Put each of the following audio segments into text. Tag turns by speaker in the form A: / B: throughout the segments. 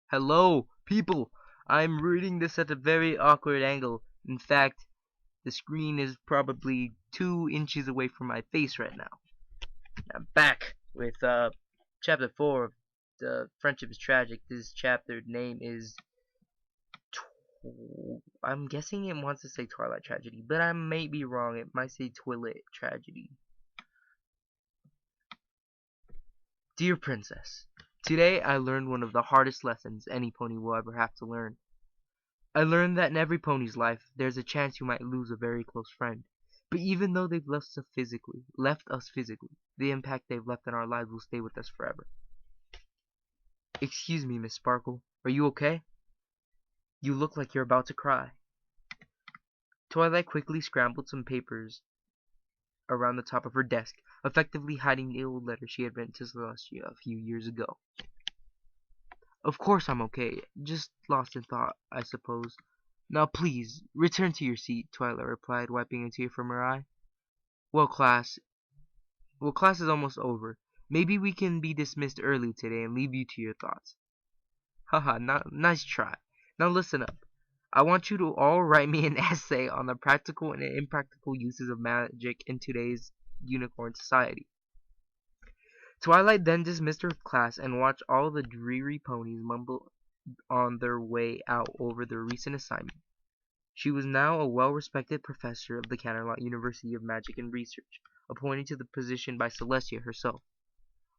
A: Hello, people! I'm reading this at a very awkward angle. In fact, the screen is probably 2 inches away from my face right now. I'm back with chapter 4 of The Friendship is Tragic. This chapter name is I'm guessing it wants to say Twilight Tragedy, but I may be wrong. It might say Twilight Tragedy. Dear Princess, today I learned one of the hardest lessons any pony will ever have to learn. I learned that in every pony's life, there's a chance you might lose a very close friend. But even though they've left us physically, the impact they've left in our lives will stay with us forever. Excuse me, Miss Sparkle. Are you okay? You look like you're about to cry. Twilight quickly scrambled some papers around the top of her desk, effectively hiding the old letter she had written to Celestia a few years ago. Of course I'm okay. Just lost in thought, I suppose. Now please, return to your seat, Twilight replied, wiping a tear from her eye. Well, class is almost over. Maybe we can be dismissed early today and leave you to your thoughts. Haha, nice try. Now listen up. I want you to all write me an essay on the practical and impractical uses of magic in today's unicorn society. Twilight then dismissed her class and watched all the dreary ponies mumble on their way out over their recent assignment. She was now a well-respected professor of the Canterlot University of Magic and Research, appointed to the position by Celestia herself.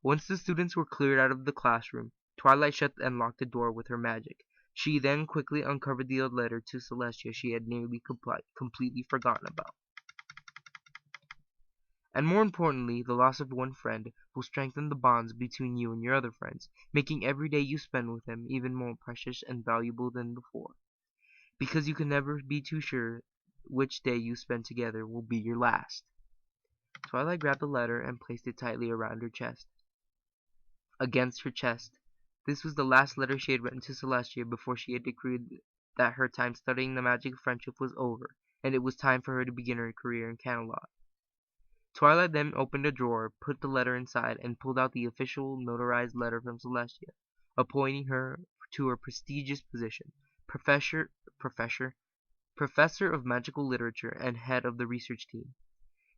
A: Once the students were cleared out of the classroom, Twilight shut and locked the door with her magic. She then quickly uncovered the old letter to Celestia she had nearly completely forgotten about. And more importantly, the loss of one friend will strengthen the bonds between you and your other friends, making every day you spend with them even more precious and valuable than before. Because you can never be too sure which day you spend together will be your last. Twilight grabbed the letter and placed it tightly around her chest. Against her chest. This was the last letter she had written to Celestia before she had decreed that her time studying the magic of friendship was over, and it was time for her to begin her career in Camelot. Twilight then opened a drawer, put the letter inside, and pulled out the official notarized letter from Celestia, appointing her to her prestigious position, Professor of Magical Literature and head of the research team.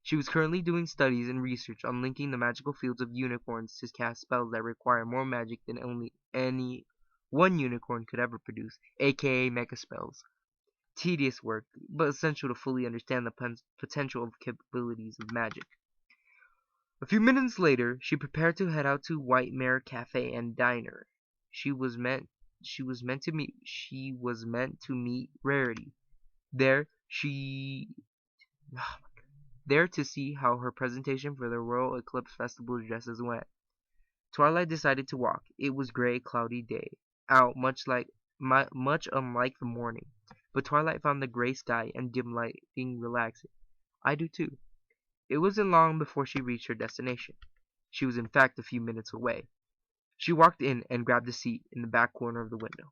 A: She was currently doing studies and research on linking the magical fields of unicorns to cast spells that require more magic than only any one unicorn could ever produce, aka mega spells. Tedious work, but essential to fully understand the potential of capabilities of magic. A few minutes later, she prepared to head out to White Mare Cafe and Diner. She was meant to meet Rarity. There to see how her presentation for the Royal Eclipse Festival dresses went. Twilight decided to walk. It was gray, cloudy day out, much unlike the morning. But Twilight found the gray sky and dim lighting relaxing. I do too. It wasn't long before she reached her destination. She was in fact a few minutes away. She walked in and grabbed a seat in the back corner of the window.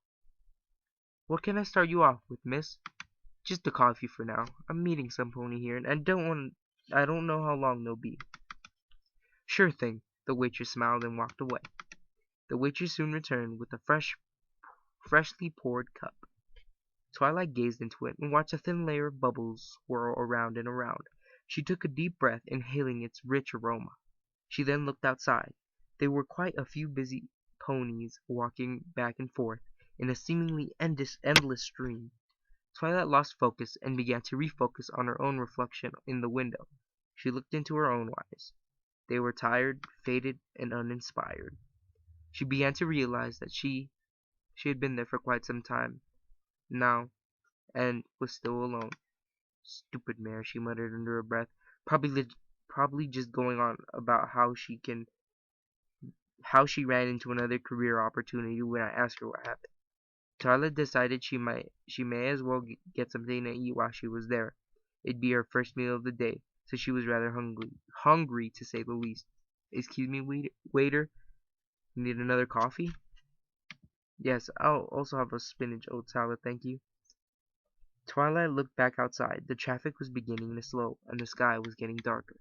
A: What can I start you off with, miss? Just the coffee for now. I'm meeting some pony here, and I don't know how long they'll be. Sure thing, the waitress smiled and walked away. The waitress soon returned with a freshly poured cup. Twilight gazed into it and watched a thin layer of bubbles swirl around and around. She took a deep breath, inhaling its rich aroma. She then looked outside. There were quite a few busy ponies walking back and forth in a seemingly endless stream. Twilight lost focus and began to refocus on her own reflection in the window. She looked into her own eyes. They were tired, faded, and uninspired. She began to realize that she had been there for quite some time now, and was still alone. Stupid mare, she muttered under her breath, probably just going on about how she ran into another career opportunity when I asked her what happened. Twilight decided she may as well get something to eat while she was there. It'd be her first meal of the day, so she was rather hungry to say the least. Excuse me, waiter, you need another coffee? Yes, I'll also have a spinach oat salad, thank you. Twilight looked back outside. The traffic was beginning to slow, and the sky was getting darker.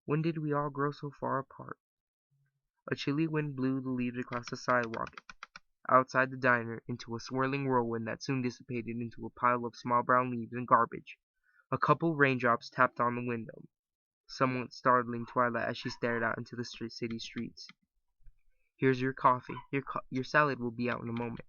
A: When did we all grow so far apart? A chilly wind blew the leaves across the sidewalk. outside the diner into a swirling whirlwind that soon dissipated into a pile of small brown leaves and garbage. A couple raindrops tapped on the window, somewhat startling Twilight as she stared out into the city streets. "Here's your coffee. Your salad will be out in a moment."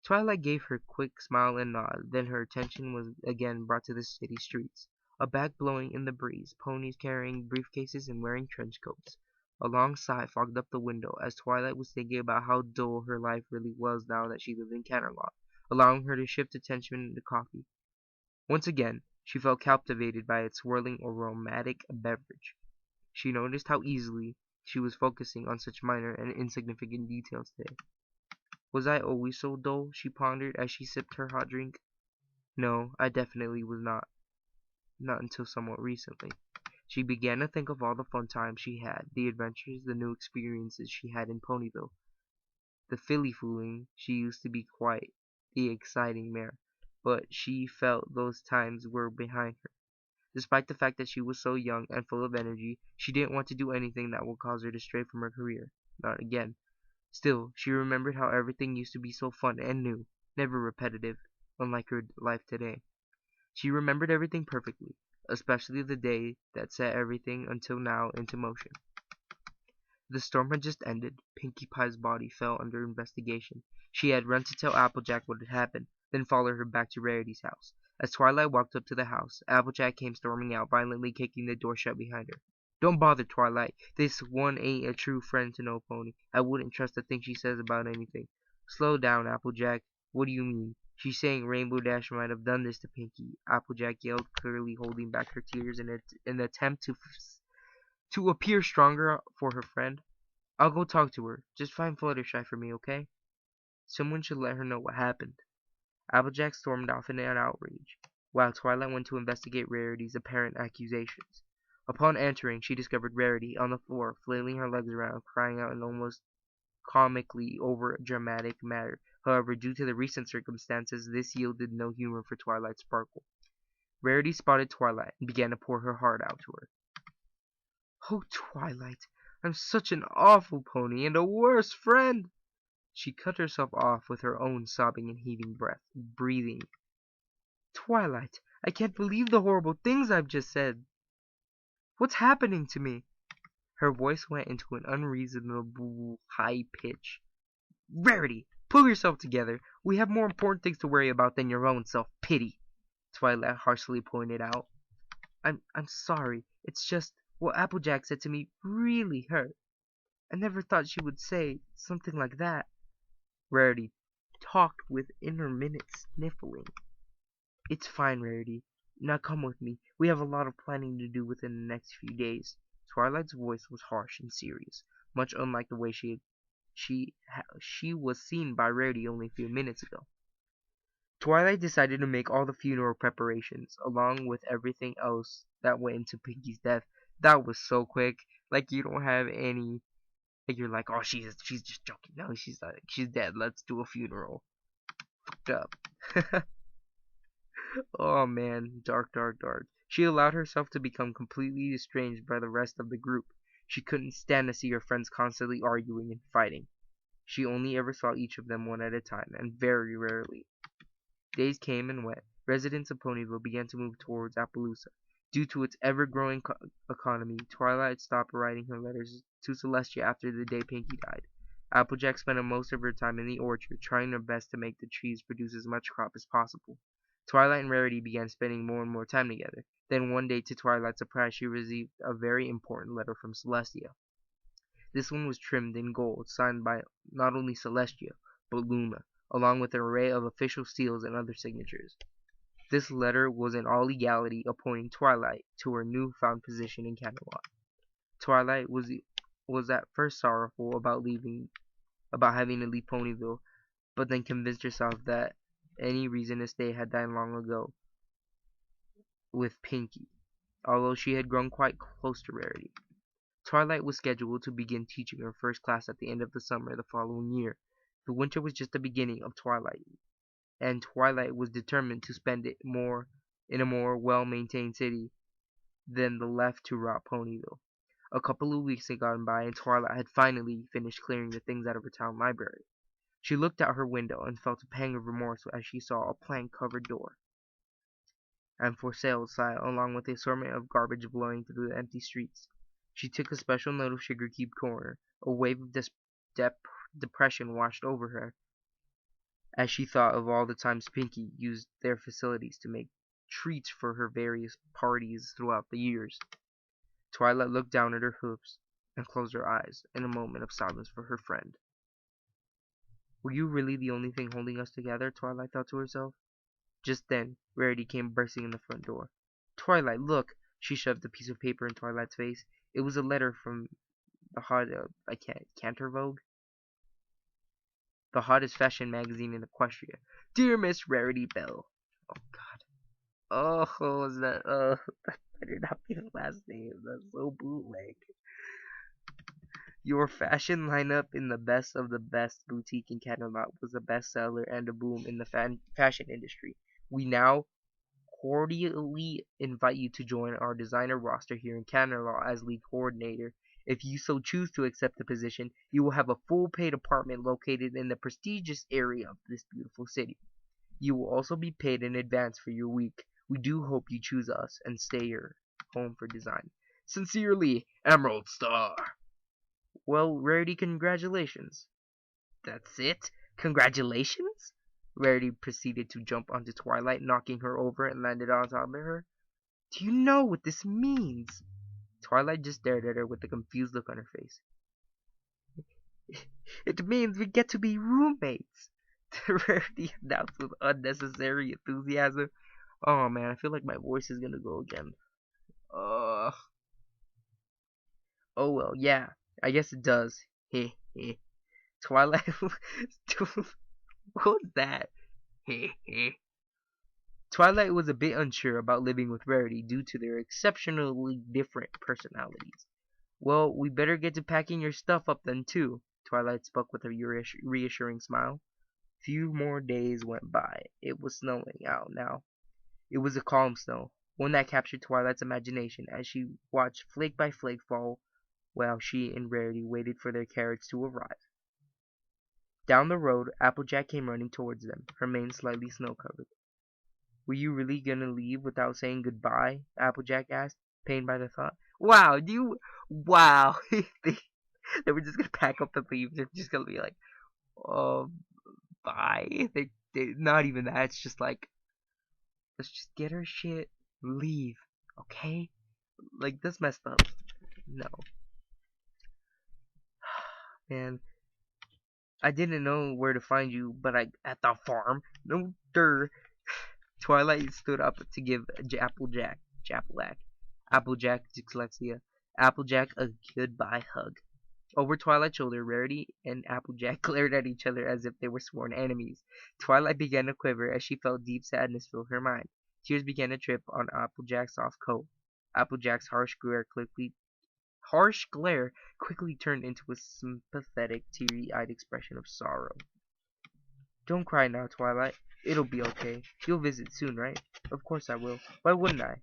A: Twilight gave her a quick smile and nod, then her attention was again brought to the city streets. A bag blowing in the breeze, ponies carrying briefcases and wearing trench coats. A long sigh fogged up the window as Twilight was thinking about how dull her life really was now that she lived in Canterlot, allowing her to shift attention to coffee. Once again, she felt captivated by its swirling aromatic beverage. She noticed how easily she was focusing on such minor and insignificant details today. Was I always so dull? She pondered as she sipped her hot drink. No, I definitely was not. Not until somewhat recently. She began to think of all the fun times she had, the adventures, the new experiences she had in Ponyville. The filly fooling she used to be quite the exciting mare, but she felt those times were behind her. Despite the fact that she was so young and full of energy, she didn't want to do anything that would cause her to stray from her career. Not again. Still, she remembered how everything used to be so fun and new, never repetitive, unlike her life today. She remembered everything perfectly, especially the day that set everything until now into motion. The storm had just ended. Pinkie Pie's body fell under investigation. She had run to tell Applejack what had happened, then followed her back to Rarity's house. As Twilight walked up to the house, Applejack came storming out, violently kicking the door shut behind her. "Don't bother, Twilight. This one ain't a true friend to no pony. I wouldn't trust a thing she says about anything." "Slow down, Applejack. What do you mean?" "She's saying Rainbow Dash might have done this to Pinkie," Applejack yelled, clearly holding back her tears in an attempt to appear stronger for her friend. "I'll go talk to her. Just find Fluttershy for me, okay? Someone should let her know what happened." Applejack stormed off in an outrage, while Twilight went to investigate Rarity's apparent accusations. Upon entering, she discovered Rarity on the floor, flailing her legs around, crying out in almost comically over-dramatic manner. However, due to the recent circumstances, this yielded no humor for Twilight Sparkle. Rarity spotted Twilight and began to pour her heart out to her. "Oh, Twilight, I'm such an awful pony and a worse friend." She cut herself off with her own sobbing and heaving breathing. "Twilight, I can't believe the horrible things I've just said. What's happening to me?" Her voice went into an unreasonable high pitch. "Rarity, pull yourself together. We have more important things to worry about than your own self-pity," Twilight harshly pointed out. I'm sorry. It's just what Applejack said to me really hurt. I never thought she would say something like that." Rarity talked with intermittent sniffling. "It's fine, Rarity. Now come with me. We have a lot of planning to do within the next few days." Twilight's voice was harsh and serious, much unlike the way she was seen by Rarity only a few minutes ago. Twilight decided to make all the funeral preparations, along with everything else that went into Pinkie's death. That was so quick. Like, you don't have any. Like, you're like, oh, she's just joking. No, she's like, she's dead. Let's do a funeral. Fucked up. Oh man, dark, dark, dark. She allowed herself to become completely estranged by the rest of the group. She couldn't stand to see her friends constantly arguing and fighting. She only ever saw each of them one at a time, and very rarely. Days came and went. Residents of Ponyville began to move towards Appaloosa. Due to its ever-growing economy, Twilight stopped writing her letters to Celestia after the day Pinkie died. Applejack spent most of her time in the orchard, trying her best to make the trees produce as much crop as possible. Twilight and Rarity began spending more and more time together. Then one day, to Twilight's surprise, she received a very important letter from Celestia. This one was trimmed in gold, signed by not only Celestia, but Luna, along with an array of official seals and other signatures. This letter was in all legality appointing Twilight to her new-found position in Camelot. Twilight was at first sorrowful about having to leave Ponyville, but then convinced herself that any reason to stay had died long ago with Pinkie, although she had grown quite close to Rarity. Twilight was scheduled to begin teaching her first class at the end of the summer the following year. The winter was just the beginning of Twilight, and Twilight was determined to spend it in a more well-maintained city than the left-to-rot Ponyville. A couple of weeks had gone by, and Twilight had finally finished clearing the things out of her town library. She looked out her window and felt a pang of remorse as she saw a plank-covered door and for sale sign along with the assortment of garbage blowing through the empty streets. She took a special note of Sugarcube Corner. A wave of depression washed over her as she thought of all the times Pinky used their facilities to make treats for her various parties throughout the years. Twilight looked down at her hoofs and closed her eyes in a moment of silence for her friend. Were you really the only thing holding us together? Twilight thought to herself. Just then, Rarity came bursting in the front door. Twilight, look! She shoved a piece of paper in Twilight's face. It was a letter from the Cantervogue, the hottest fashion magazine in Equestria. Dear Miss Rarity Bell. Oh God. Oh, is that? That better not be the last name. That's so bootleg. Your fashion lineup in the best of the best boutique in Camelot was a bestseller and a boom in the fashion industry. We now cordially invite you to join our designer roster here in Camelot as lead coordinator. If you so choose to accept the position, you will have a full paid apartment located in the prestigious area of this beautiful city. You will also be paid in advance for your week. We do hope you choose us and stay your home for design. Sincerely, Emerald Star. Well, Rarity, congratulations. That's it? Congratulations? Rarity proceeded to jump onto Twilight, knocking her over and landed on top of her. Do you know what this means? Twilight just stared at her with a confused look on her face. It means we get to be roommates, Rarity announced with unnecessary enthusiasm. Oh man, I feel like my voice is gonna go again. Oh well, yeah, I guess it does. Heh heh. Twilight, what was that? Heh heh. Twilight was a bit unsure about living with Rarity due to their exceptionally different personalities. Well, we better get to packing your stuff up then too, Twilight spoke with a reassuring smile. Few more days went by. It was snowing out now. It was a calm snow, one that captured Twilight's imagination as she watched flake by flake fall while she and Rarity waited for their carriage to arrive. Down the road, Applejack came running towards them, her mane slightly snow-covered. Were you really gonna leave without saying goodbye? Applejack asked, pained by the thought. Wow, wow. They were just gonna pack up and leave. They're just gonna be like, bye. They not even that. It's just like, let's just get our shit, leave, okay? Like, that's messed up. No. Man, I didn't know where to find you, but at the farm. No, Twilight stood up to give Applejack dyslexia, Applejack a goodbye hug. Over Twilight's shoulder, Rarity and Applejack glared at each other as if they were sworn enemies. Twilight began to quiver as she felt deep sadness fill her mind. Tears began to drip on Applejack's soft coat. Applejack's harsh glare quickly turned into a sympathetic, teary-eyed expression of sorrow. Don't cry now, Twilight. It'll be okay. You'll visit soon, right? Of course I will. Why wouldn't I?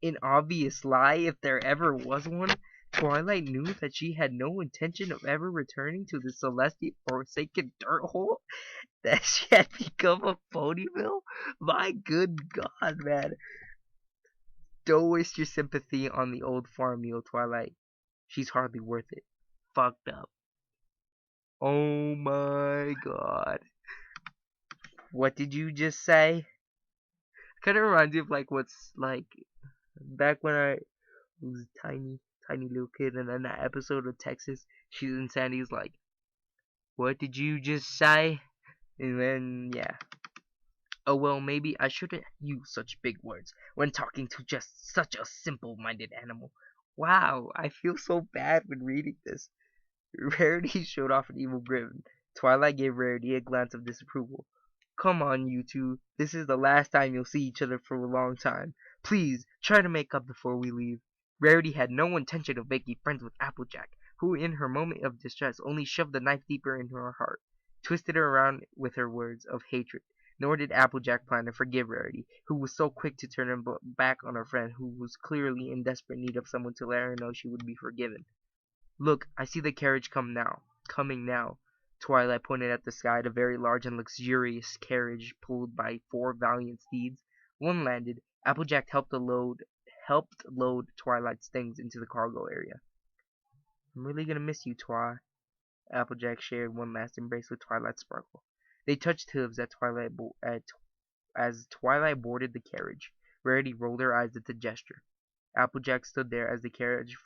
A: An obvious lie, if there ever was one. Twilight knew that she had no intention of ever returning to the celestial forsaken dirt hole, that she had become a Ponyville. My good God, man. Don't waste your sympathy on the old farm mule, Twilight. She's hardly worth it. Fucked up. Oh my God. What did you just say? Kind of reminds you of like what's like back when I was a tiny little kid, and then that episode of Texas, she's and Sandy's like, what did you just say? And then yeah. Oh well, maybe I shouldn't use such big words when talking to just such a simple-minded animal. Wow, I feel so bad when reading this. Rarity showed off an evil grin. Twilight gave Rarity a glance of disapproval. Come on, you two. This is the last time you'll see each other for a long time. Please, try to make up before we leave. Rarity had no intention of making friends with Applejack, who in her moment of distress only shoved the knife deeper into her heart, twisted her around with her words of hatred. Nor did Applejack plan to forgive Rarity, who was so quick to turn her back on her friend, who was clearly in desperate need of someone to let her know she would be forgiven. Look, I see the carriage coming now. Twilight pointed at the sky at a very large and luxurious carriage pulled by 4 valiant steeds. One landed. Applejack helped load Twilight's things into the cargo area. I'm really gonna miss you, Twi. Applejack shared one last embrace with Twilight Sparkle. They touched hooves as Twilight boarded the carriage. Rarity rolled her eyes at the gesture. Applejack stood there as the carriage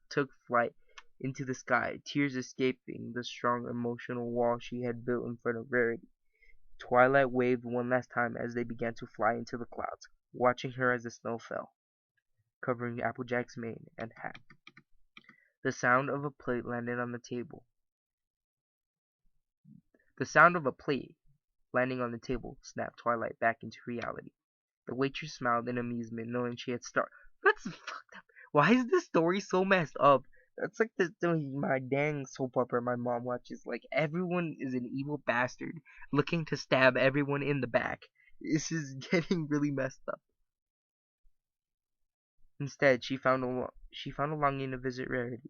A: took flight into the sky, tears escaping the strong emotional wall she had built in front of Rarity. Twilight waved one last time as they began to fly into the clouds, watching her as the snow fell, covering Applejack's mane and hat. The sound of a plate landed on the table. The sound of a plate landing on the table snapped Twilight back into reality. The waitress smiled in amusement, knowing she had started. That's fucked up. Why is this story so messed up? That's like my dang soap opera my mom watches. Like, everyone is an evil bastard looking to stab everyone in the back. This is getting really messed up. Instead, she found a longing to visit Rarity.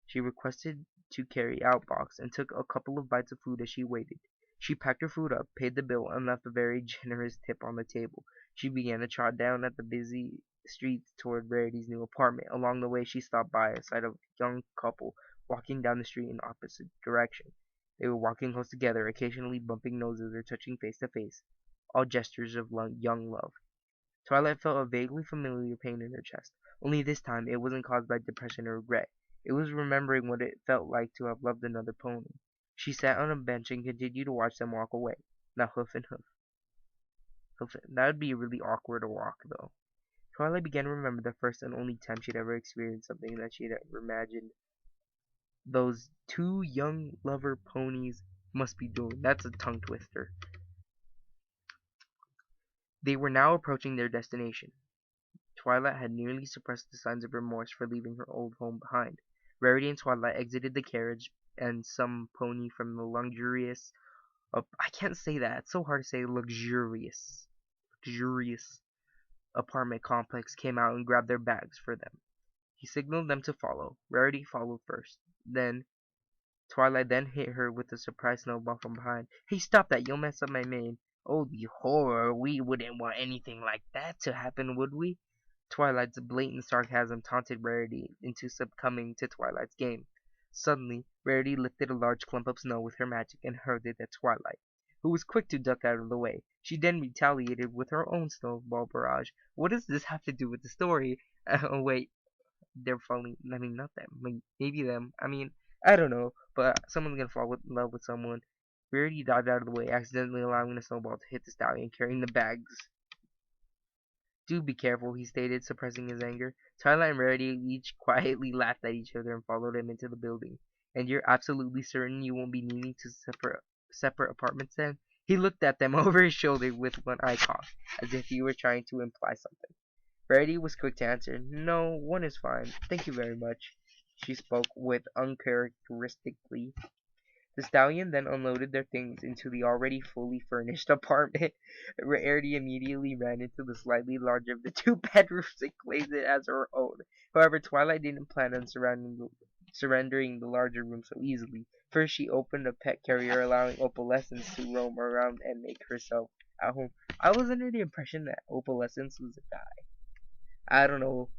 A: She requested to carry out box and took a couple of bites of food as she waited. She packed her food up, paid the bill, and left a very generous tip on the table. She began to trot down at the busy streets toward Rarity's new apartment. Along the way, she stopped by a sight of a young couple walking down the street in opposite direction. They were walking close together, occasionally bumping noses or touching face to face, all gestures of young love. Twilight felt a vaguely familiar pain in her chest, only this time it wasn't caused by depression or regret. It was remembering what it felt like to have loved another pony. She sat on a bench and continued to watch them walk away. Now hoof and hoof. That would be really awkward to walk, though. Twilight began to remember the first and only time she'd ever experienced something that she'd ever imagined those 2 young lover ponies must be doing. That's a tongue twister. They were now approaching their destination. Twilight had nearly suppressed the signs of remorse for leaving her old home behind. Rarity and Twilight exited the carriage, and some pony from the luxurious... I can't say that. It's so hard to say luxurious apartment complex came out and grabbed their bags for them. He signaled them to follow. Rarity followed first. Twilight then hit her with a surprise snowball from behind. Hey, stop that. You'll mess up my mane. Oh, the horror. We wouldn't want anything like that to happen, would we? Twilight's blatant sarcasm taunted Rarity into succumbing to Twilight's game. Suddenly, Rarity lifted a large clump of snow with her magic and hurled it at Twilight, who was quick to duck out of the way. She then retaliated with her own snowball barrage. What does this have to do with the story? Oh, wait. They're falling. I mean, not them. Maybe them. I mean, I don't know. But someone's gonna fall in love with someone. Rarity dived out of the way, accidentally allowing the snowball to hit the stallion carrying the bags. Do be careful, he stated, suppressing his anger. Twilight and Rarity each quietly laughed at each other and followed him into the building. And you're absolutely certain you won't be needing to separate apartments then? He looked at them over his shoulder with one eye cocked, as if he were trying to imply something. Rarity was quick to answer. No, one is fine. Thank you very much. She spoke with uncharacteristically. The stallion then unloaded their things into the already fully furnished apartment. Rarity immediately ran into the slightly larger of the 2 bedrooms and claimed it as her own. However, Twilight didn't plan on surrendering the larger room so easily. First, she opened a pet carrier, allowing Opalescence to roam around and make herself at home. I was under the impression that Opalescence was a guy. I don't know.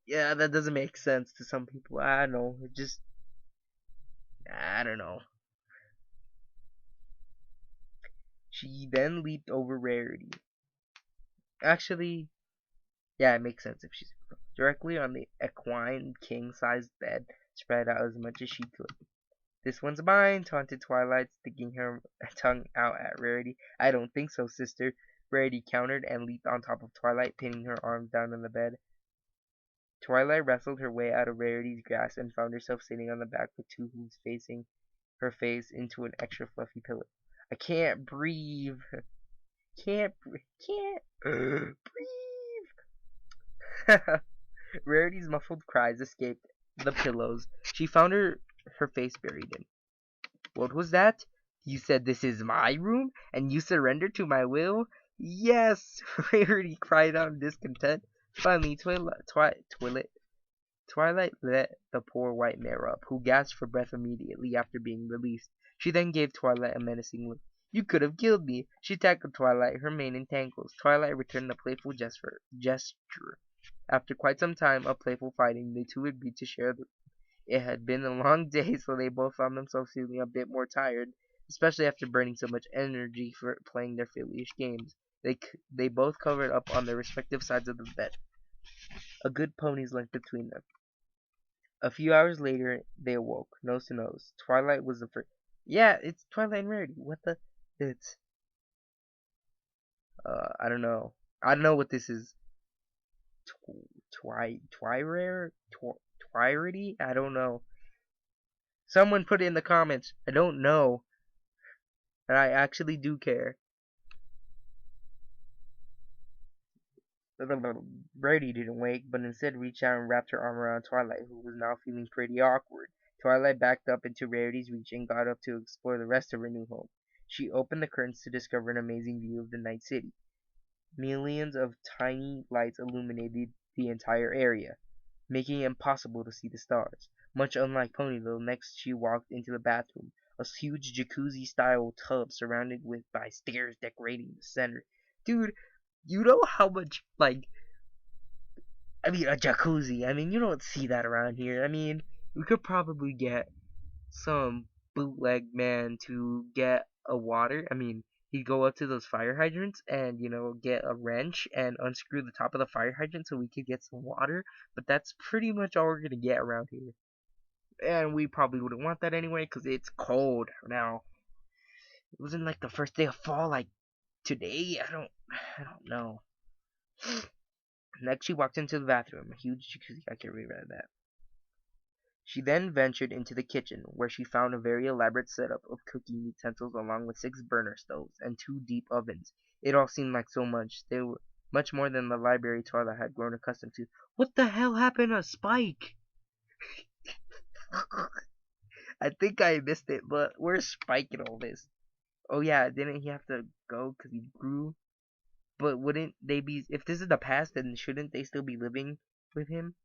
A: Yeah, that doesn't make sense to some people. I don't know. I don't know. She then leaped over Rarity. Actually, yeah, it makes sense if she's directly on the equine king-sized bed, spread out as much as she could. This one's mine, taunted Twilight, sticking her tongue out at Rarity. I don't think so, sister. Rarity countered and leaped on top of Twilight, pinning her arms down on the bed. Twilight wrestled her way out of Rarity's grasp and found herself sitting on the back with 2 hooves facing her face into an extra fluffy pillow. I can't breathe. Can't breathe. Rarity's muffled cries escaped the pillows. She found her face buried in. What was that? You said this is my room, and you surrendered to my will? Yes! Rarity cried out in discontent. Finally, Twilight let the poor white mare up, who gasped for breath immediately after being released. She then gave Twilight a menacing look. "You could have killed me." She tackled Twilight, her mane in tangles. Twilight returned a playful gesture. After quite some time of playful fighting, the two agreed to share the. It had been a long day, so they both found themselves feeling a bit more tired, especially after burning so much energy for playing their foolish games. They both covered up on their respective sides of the bed, a good pony's length between them. A few hours later, they awoke, nose to nose. Twilight was the first. Yeah, it's Twilight and Rarity. What the? It's. I don't know. I don't know what this is. Twirity? I don't know. Someone put it in the comments. I don't know. And I actually do care. Brady didn't wake, but instead reached out and wrapped her arm around Twilight, who was now feeling pretty awkward. Twilight backed up into Rarity's reach and got up to explore the rest of her new home. She opened the curtains to discover an amazing view of the night city. Millions of tiny lights illuminated the entire area, making it impossible to see the stars. Much unlike Ponyville, next she walked into the bathroom, a huge jacuzzi-style tub surrounded by stairs decorating the center. Dude, you know how much, a jacuzzi. You don't see that around here. We could probably get some bootleg man to get a water. He'd go up to those fire hydrants and, get a wrench and unscrew the top of the fire hydrant so we could get some water. But that's pretty much all we're going to get around here. And we probably wouldn't want that anyway because it's cold now. It wasn't like the first day of fall like today. I don't know. Next, she walked into the bathroom, a huge jacuzzi. I can't read that. She then ventured into the kitchen, where she found a very elaborate setup of cooking utensils along with 6 burner stoves and 2 deep ovens. It all seemed like so much. They were much more than the library Twilight had grown accustomed to. What the hell happened to Spike? I think I missed it, but where's Spike in all this? Oh yeah, didn't he have to go because he grew? But wouldn't they be, if this is the past, then shouldn't they still be living with him?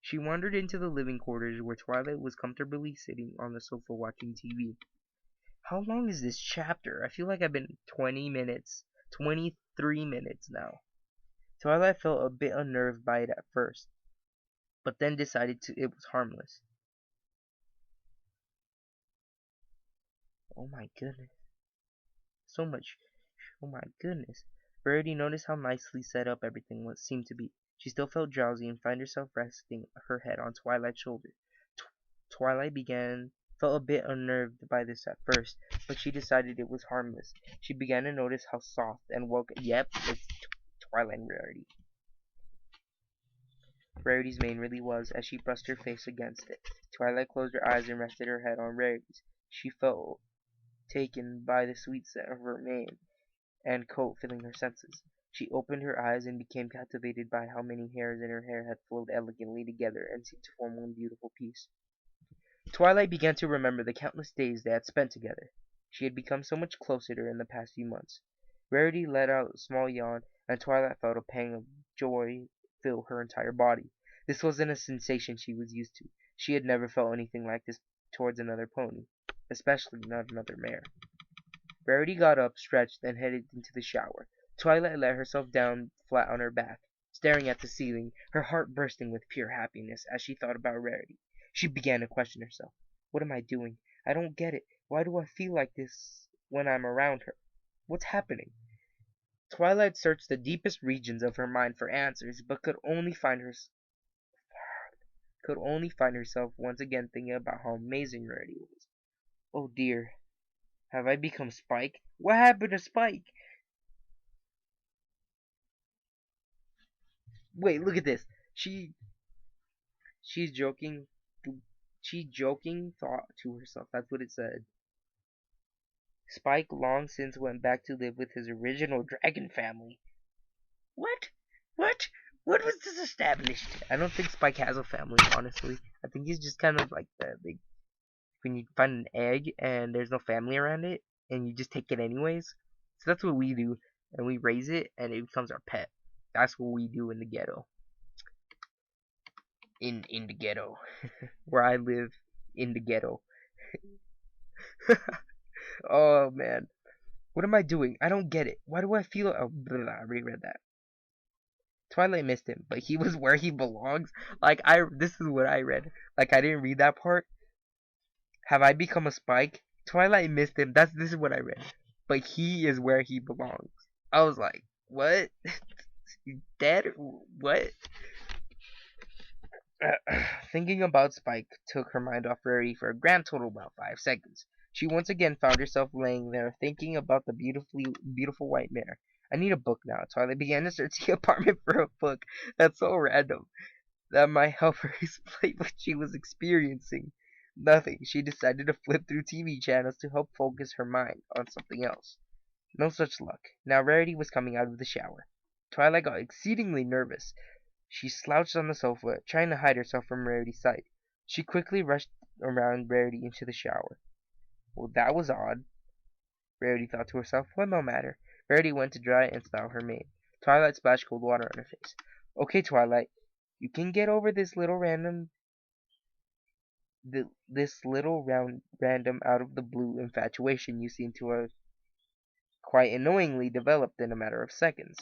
A: She wandered into the living quarters where Twilight was comfortably sitting on the sofa watching TV. How long is this chapter? I feel like I've been 23 minutes now. Twilight felt a bit unnerved by it at first, but then decided it was harmless. Oh my goodness. So much. Oh my goodness. Rarity noticed how nicely set up everything seemed to be. She still felt drowsy and found herself resting her head on Twilight's shoulder. Twilight felt a bit unnerved by this at first, but she decided it was harmless. She began to notice how soft and yep, it's Twilight and Rarity. Rarity's mane really was, as she brushed her face against it. Twilight closed her eyes and rested her head on Rarity's. She felt taken by the sweet scent of her mane and coat filling her senses. She opened her eyes and became captivated by how many hairs in her hair had flowed elegantly together and seemed to form one beautiful piece. Twilight began to remember the countless days they had spent together. She had become so much closer to her in the past few months. Rarity let out a small yawn, and Twilight felt a pang of joy fill her entire body. This wasn't a sensation she was used to. She had never felt anything like this towards another pony, especially not another mare. Rarity got up, stretched, and headed into the shower. Twilight let herself down flat on her back, staring at the ceiling, her heart bursting with pure happiness as she thought about Rarity. She began to question herself. What am I doing? I don't get it. Why do I feel like this when I'm around her? What's happening? Twilight searched the deepest regions of her mind for answers, but could only find herself once again thinking about how amazing Rarity was. Oh dear. Have I become Spike? What happened to Spike? Wait, look at this. She's joking. She joking thought to herself. That's what it said. Spike long since went back to live with his original dragon family. What? What? What was this established? I don't think Spike has a family, honestly. I think he's just kind of like when you find an egg and there's no family around it, and you just take it anyways. So that's what we do, and we raise it, and it becomes our pet. That's what we do in the ghetto. In the ghetto, where I live. in the ghetto. Oh man, what am I doing? I don't get it. Why do I feel? Oh, blah, I reread that. Twilight missed him, but he was where he belongs. Like this is what I read. Like I didn't read that part. Have I become a Spike? Twilight missed him. This is what I read. But he is where he belongs. I was like, what? He's dead? What? Thinking about Spike took her mind off Rarity for a grand total of about 5 seconds. She once again found herself laying there, thinking about the beautiful white mare. I need a book now. Twilight began to search the apartment for a book. That's so random. That might help her explain what she was experiencing. Nothing. She decided to flip through TV channels to help focus her mind on something else. No such luck. Now Rarity was coming out of the shower. Twilight got exceedingly nervous. She slouched on the sofa, trying to hide herself from Rarity's sight. She quickly rushed around Rarity into the shower. Well, that was odd, Rarity thought to herself. Well, no matter. Rarity went to dry and style her mane. Twilight splashed cold water on her face. Okay, Twilight, you can get over this little random out of the blue infatuation you seem to have quite annoyingly developed in a matter of seconds.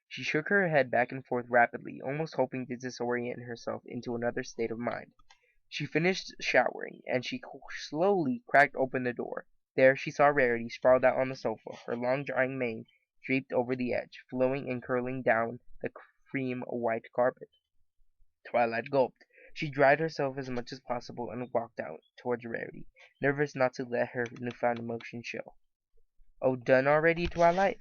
A: She shook her head back and forth rapidly, almost hoping to disorient herself into another state of mind. She finished showering, and she slowly cracked open the door. There she saw Rarity sprawled out on the sofa, her long drying mane draped over the edge, flowing and curling down the cream white carpet. Twilight gulped. She dried herself as much as possible and walked out towards Rarity, nervous not to let her newfound emotion show. Oh, done already, Twilight?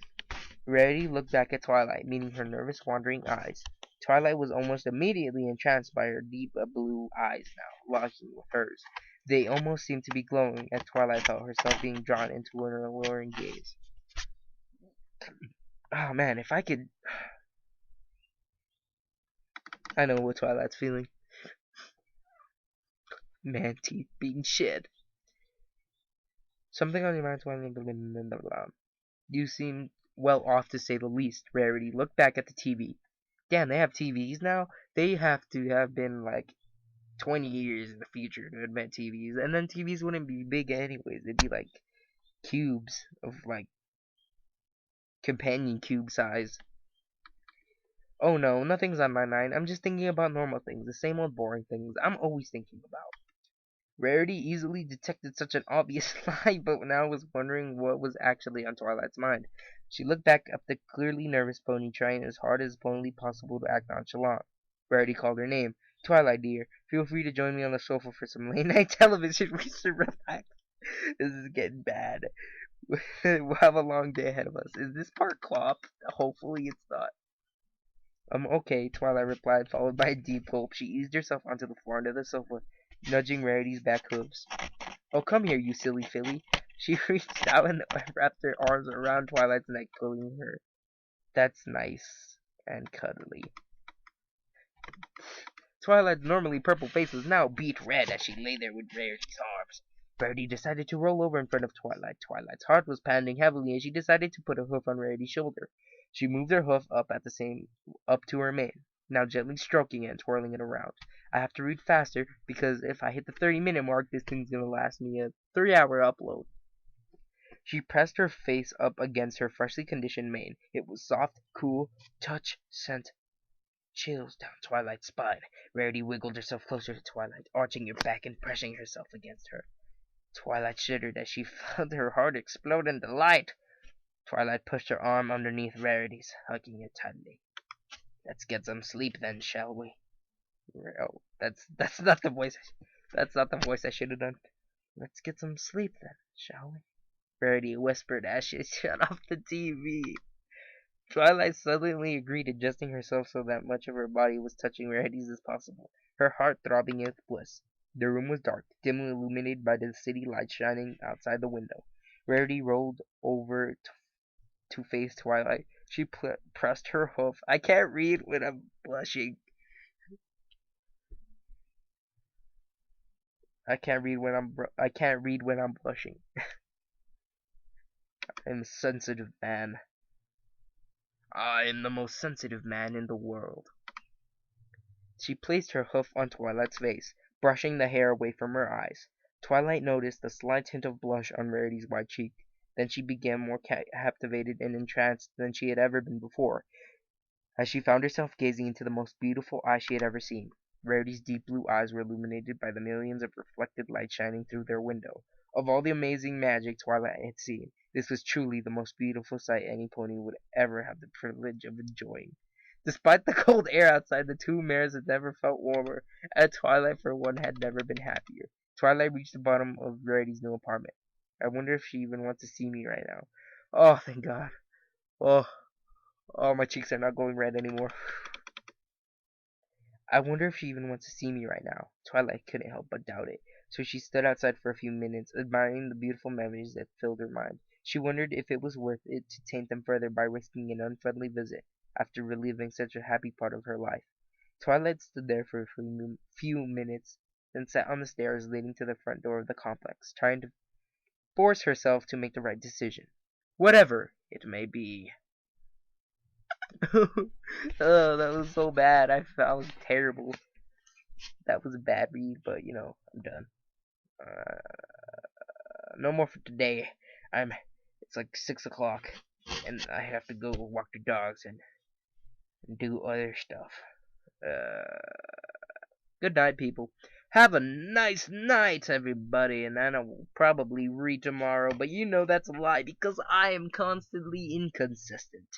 A: Rarity looked back at Twilight, meeting her nervous, wandering eyes. Twilight was almost immediately entranced by her deep blue eyes now, locking with hers. They almost seemed to be glowing, as Twilight felt herself being drawn into an alluring gaze. Oh man, if I could... I know what Twilight's feeling. Man teeth being shed. Something on your mind, Twilight, blah, blah, blah, blah. You seem well off to say the least. Rarity looked back at the TV. Damn, they have TVs now? They have to have been like 20 years in the future to invent TVs. And then TVs wouldn't be big anyways. They'd be like cubes of like companion cube size. Oh no, nothing's on my mind. I'm just thinking about normal things, the same old boring things I'm always thinking about. Rarity easily detected such an obvious lie, but now was wondering what was actually on Twilight's mind. She looked back at the clearly nervous pony, trying as hard as humanly possible to act nonchalant. Rarity called her name. Twilight, dear, feel free to join me on the sofa for some late-night television. We should relax. This is getting bad. We'll have a long day ahead of us. Is this part clop? Hopefully it's not. Okay, Twilight replied, followed by a deep gulp. She eased herself onto the floor under the sofa, nudging Rarity's back hooves. Oh, come here, you silly filly. She reached out and wrapped her arms around Twilight's neck, pulling her. That's nice and cuddly. Twilight's normally purple face was now beet red as she lay there with Rarity's arms. Rarity decided to roll over in front of Twilight. Twilight's heart was pounding heavily, and she decided to put a hoof on Rarity's shoulder. She moved her hoof up to her mane, now gently stroking it and twirling it around. I have to read faster, because if I hit the 30-minute mark, this thing's gonna last me a 3-hour upload. She pressed her face up against her freshly conditioned mane. It was soft, cool, touch, scent. Chills down Twilight's spine. Rarity wiggled herself closer to Twilight, arching her back and pressing herself against her. Twilight shuddered as she felt her heart explode in delight. Twilight pushed her arm underneath Rarity's, hugging her tightly. Let's get some sleep then, shall we? Oh, that's not the voice. That's not the voice I should have done. Let's get some sleep then, shall we? Rarity whispered as she shut off the TV. Twilight suddenly agreed, adjusting herself so that much of her body was touching Rarity's as possible, her heart throbbing with bliss. The room was dark, dimly illuminated by the city lights shining outside the window. Rarity rolled over to face Twilight. She pressed her hoof. I can't read when I'm blushing. I can't read when I'm blushing. I'm a sensitive man. I am the most sensitive man in the world. She placed her hoof on Twilight's face. brushing the hair away from her eyes. Twilight noticed a slight hint of blush on Rarity's white cheek. Then she became more captivated and entranced than she had ever been before, as she found herself gazing into the most beautiful eyes she had ever seen. Rarity's deep blue eyes were illuminated by the millions of reflected light shining through their window. Of all the amazing magic Twilight had seen, this was truly the most beautiful sight any pony would ever have the privilege of enjoying. Despite the cold air outside, the two mares had never felt warmer, and Twilight, for one, had never been happier. Twilight reached the bottom of Rarity's new apartment. I wonder if she even wants to see me right now. Oh, thank God. Oh, oh, my cheeks are not going red anymore. I wonder if she even wants to see me right now. Twilight couldn't help but doubt it, so she stood outside for a few minutes, admiring the beautiful memories that filled her mind. She wondered if it was worth it to taint them further by risking an unfriendly visit after reliving such a happy part of her life. Twilight stood there for a few minutes, then sat on the stairs leading to the front door of the complex, trying to force herself to make the right decision, whatever it may be. Oh, that was so bad. I was terrible. That was a bad read, but I'm done. No more for today. It's like 6 o'clock, and I have to go walk the dogs and do other stuff. Good night, people. Have a nice night, everybody, and I will probably read tomorrow, but that's a lie because I am constantly inconsistent.